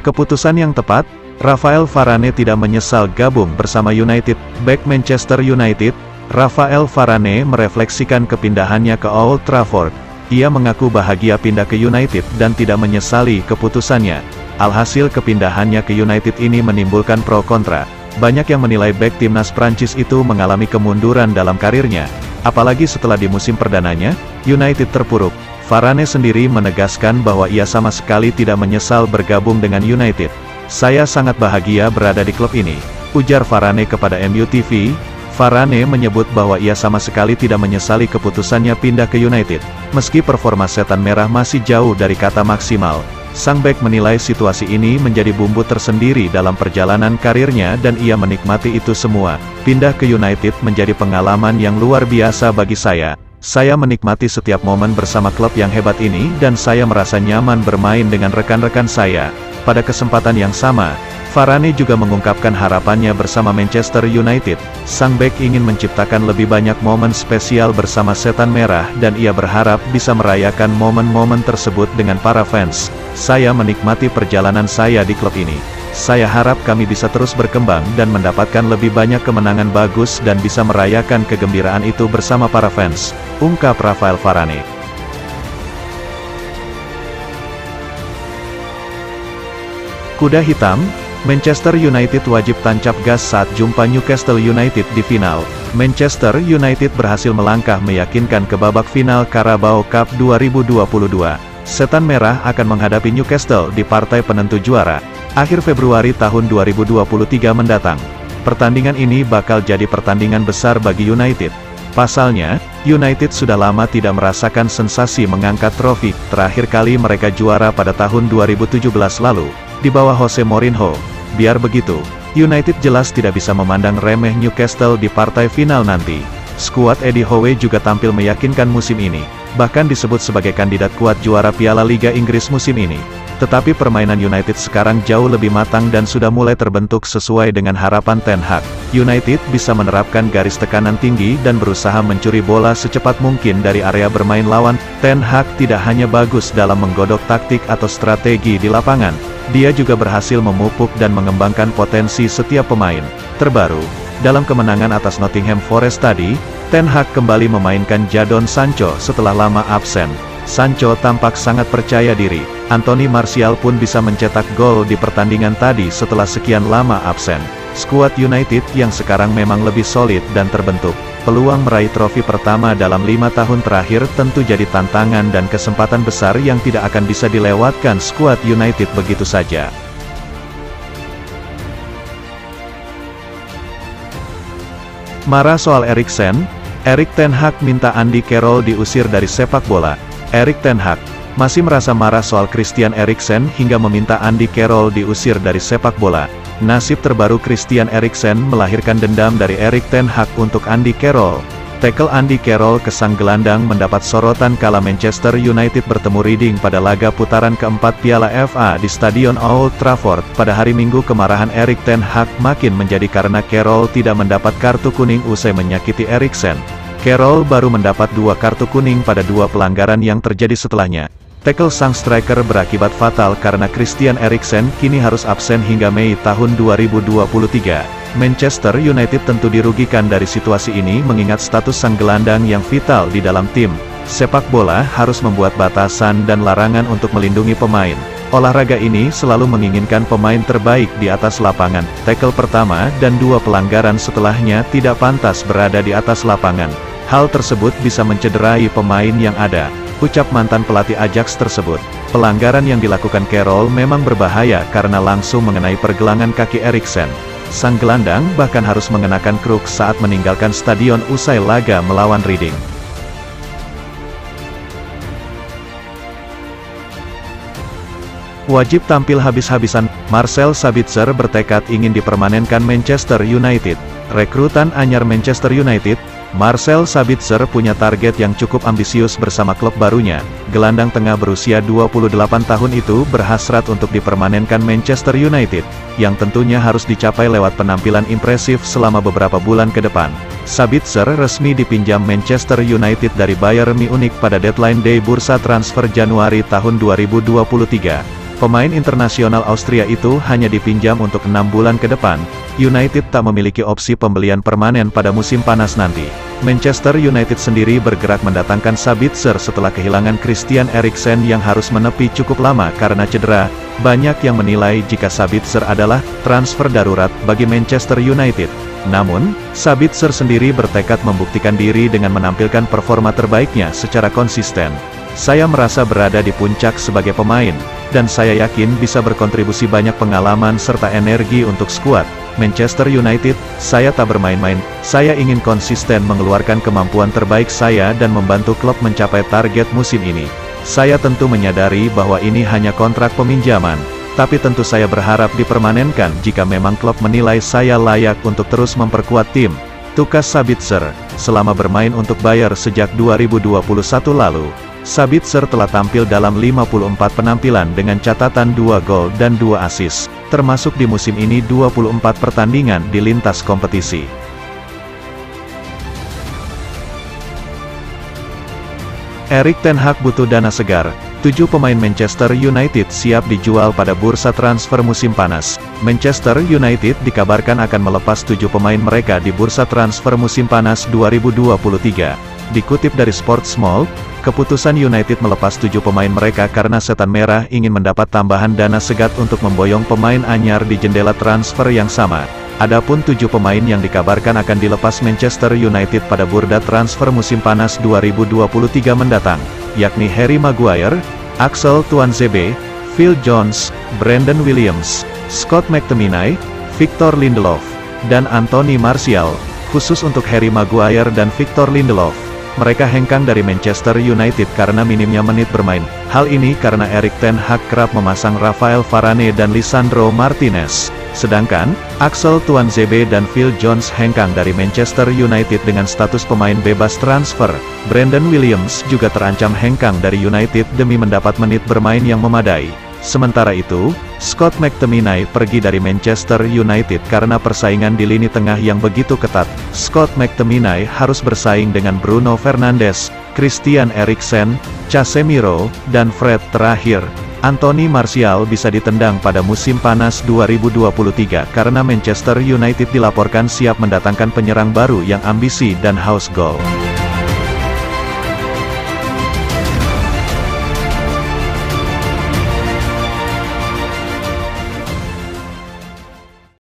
Keputusan yang tepat, Rafael Varane tidak menyesal gabung bersama United. Bek Manchester United, Rafael Varane merefleksikan kepindahannya ke Old Trafford. Ia mengaku bahagia pindah ke United dan tidak menyesali keputusannya. Alhasil kepindahannya ke United ini menimbulkan pro kontra. Banyak yang menilai bek timnas Prancis itu mengalami kemunduran dalam karirnya. Apalagi setelah di musim perdananya, United terpuruk. Varane sendiri menegaskan bahwa ia sama sekali tidak menyesal bergabung dengan United. "Saya sangat bahagia berada di klub ini," ujar Varane kepada MU TV. Varane menyebut bahwa ia sama sekali tidak menyesali keputusannya pindah ke United. Meski performa Setan Merah masih jauh dari kata maksimal, sang bek menilai situasi ini menjadi bumbu tersendiri dalam perjalanan karirnya dan ia menikmati itu semua. "Pindah ke United menjadi pengalaman yang luar biasa bagi saya. Saya menikmati setiap momen bersama klub yang hebat ini dan saya merasa nyaman bermain dengan rekan-rekan saya." Pada kesempatan yang sama, Varane juga mengungkapkan harapannya bersama Manchester United. Sang bek ingin menciptakan lebih banyak momen spesial bersama Setan Merah dan ia berharap bisa merayakan momen-momen tersebut dengan para fans. "Saya menikmati perjalanan saya di klub ini. Saya harap kami bisa terus berkembang dan mendapatkan lebih banyak kemenangan bagus dan bisa merayakan kegembiraan itu bersama para fans," ungkap Rafael Varane. Kuda hitam, Manchester United wajib tancap gas saat jumpa Newcastle United di final. Manchester United berhasil melangkah meyakinkan ke babak final Carabao Cup 2022. Setan Merah akan menghadapi Newcastle di partai penentu juara akhir Februari tahun 2023 mendatang. Pertandingan ini bakal jadi pertandingan besar bagi United. Pasalnya, United sudah lama tidak merasakan sensasi mengangkat trofi. Terakhir kali mereka juara pada tahun 2017 lalu, di bawah Jose Mourinho. Biar begitu, United jelas tidak bisa memandang remeh Newcastle di partai final nanti. Skuad Eddie Howe juga tampil meyakinkan musim ini, bahkan disebut sebagai kandidat kuat juara Piala Liga Inggris musim ini. Tetapi permainan United sekarang jauh lebih matang dan sudah mulai terbentuk sesuai dengan harapan Ten Hag. United bisa menerapkan garis tekanan tinggi dan berusaha mencuri bola secepat mungkin dari area bermain lawan. Ten Hag tidak hanya bagus dalam menggodok taktik atau strategi di lapangan, dia juga berhasil memupuk dan mengembangkan potensi setiap pemain. Terbaru, dalam kemenangan atas Nottingham Forest tadi, Ten Hag kembali memainkan Jadon Sancho setelah lama absen. Sancho tampak sangat percaya diri. Anthony Martial pun bisa mencetak gol di pertandingan tadi setelah sekian lama absen. Skuad United yang sekarang memang lebih solid dan terbentuk. Peluang meraih trofi pertama dalam 5 tahun terakhir tentu jadi tantangan dan kesempatan besar yang tidak akan bisa dilewatkan skuad United begitu saja. Marah soal Eriksen, Erik ten Hag minta Andy Carroll diusir dari sepak bola. Erik ten Hag masih merasa marah soal Christian Eriksen hingga meminta Andy Carroll diusir dari sepak bola. Nasib terbaru Christian Eriksen melahirkan dendam dari Erik ten Hag untuk Andy Carroll. Tackle Andy Carroll ke sang gelandang mendapat sorotan kala Manchester United bertemu Reading pada laga putaran keempat Piala FA di Stadion Old Trafford. Pada hari Minggu kemarahan Erik ten Hag makin menjadi karena Carroll tidak mendapat kartu kuning usai menyakiti Eriksen. Carroll baru mendapat 2 kartu kuning pada 2 pelanggaran yang terjadi setelahnya. Tackle sang striker berakibat fatal karena Christian Eriksen kini harus absen hingga Mei tahun 2023. Manchester United tentu dirugikan dari situasi ini mengingat status sang gelandang yang vital di dalam tim. Sepak bola harus membuat batasan dan larangan untuk melindungi pemain. Olahraga ini selalu menginginkan pemain terbaik di atas lapangan. Tackle pertama dan 2 pelanggaran setelahnya tidak pantas berada di atas lapangan. Hal tersebut bisa mencederai pemain yang ada, ucap mantan pelatih Ajax tersebut. Pelanggaran yang dilakukan Carroll memang berbahaya karena langsung mengenai pergelangan kaki Eriksen. Sang gelandang bahkan harus mengenakan kruk saat meninggalkan stadion usai laga melawan Reading. Wajib tampil habis-habisan, Marcel Sabitzer bertekad ingin dipermanenkan Manchester United. Rekrutan anyar Manchester United, Marcel Sabitzer punya target yang cukup ambisius bersama klub barunya. Gelandang tengah berusia 28 tahun itu berhasrat untuk dipermanenkan Manchester United, yang tentunya harus dicapai lewat penampilan impresif selama beberapa bulan ke depan. Sabitzer resmi dipinjam Manchester United dari Bayern Munich pada deadline day bursa transfer Januari tahun 2023. Pemain internasional Austria itu hanya dipinjam untuk 6 bulan ke depan. United tak memiliki opsi pembelian permanen pada musim panas nanti. Manchester United sendiri bergerak mendatangkan Sabitzer setelah kehilangan Christian Eriksen yang harus menepi cukup lama karena cedera. Banyak yang menilai jika Sabitzer adalah transfer darurat bagi Manchester United. Namun, Sabitzer sendiri bertekad membuktikan diri dengan menampilkan performa terbaiknya secara konsisten. Saya merasa berada di puncak sebagai pemain, dan saya yakin bisa berkontribusi banyak pengalaman serta energi untuk skuad Manchester United. Saya tak bermain-main, saya ingin konsisten mengeluarkan kemampuan terbaik saya dan membantu klub mencapai target musim ini. Saya tentu menyadari bahwa ini hanya kontrak peminjaman, tapi tentu saya berharap dipermanenkan jika memang klub menilai saya layak untuk terus memperkuat tim. Tukas Sabitzer, selama bermain untuk Bayer sejak 2021 lalu, Sabitzer telah tampil dalam 54 penampilan dengan catatan 2 gol dan 2 assist, termasuk di musim ini 24 pertandingan di lintas kompetisi. Erik ten Hag butuh dana segar. 7 pemain Manchester United siap dijual pada bursa transfer musim panas. Manchester United dikabarkan akan melepas 7 pemain mereka di bursa transfer musim panas 2023. Dikutip dari Sportsmall, keputusan United melepas 7 pemain mereka karena Setan Merah ingin mendapat tambahan dana segat untuk memboyong pemain anyar di jendela transfer yang sama. Adapun 7 pemain yang dikabarkan akan dilepas Manchester United pada bursa transfer musim panas 2023 mendatang, yakni Harry Maguire, Axel Tuanzebe, Phil Jones, Brandon Williams, Scott McTominay, Victor Lindelof, dan Anthony Martial. Khusus untuk Harry Maguire dan Victor Lindelof, mereka hengkang dari Manchester United karena minimnya menit bermain. Hal ini karena Erik ten Hag kerap memasang Rafael Varane dan Lisandro Martinez. Sedangkan, Axel Tuanzebe dan Phil Jones hengkang dari Manchester United dengan status pemain bebas transfer. Brandon Williams juga terancam hengkang dari United demi mendapat menit bermain yang memadai. Sementara itu, Scott McTominay pergi dari Manchester United karena persaingan di lini tengah yang begitu ketat. Scott McTominay harus bersaing dengan Bruno Fernandes, Christian Eriksen, Casemiro, dan Fred. Terakhir, Anthony Martial bisa ditendang pada musim panas 2023 karena Manchester United dilaporkan siap mendatangkan penyerang baru yang ambisi dan haus gol.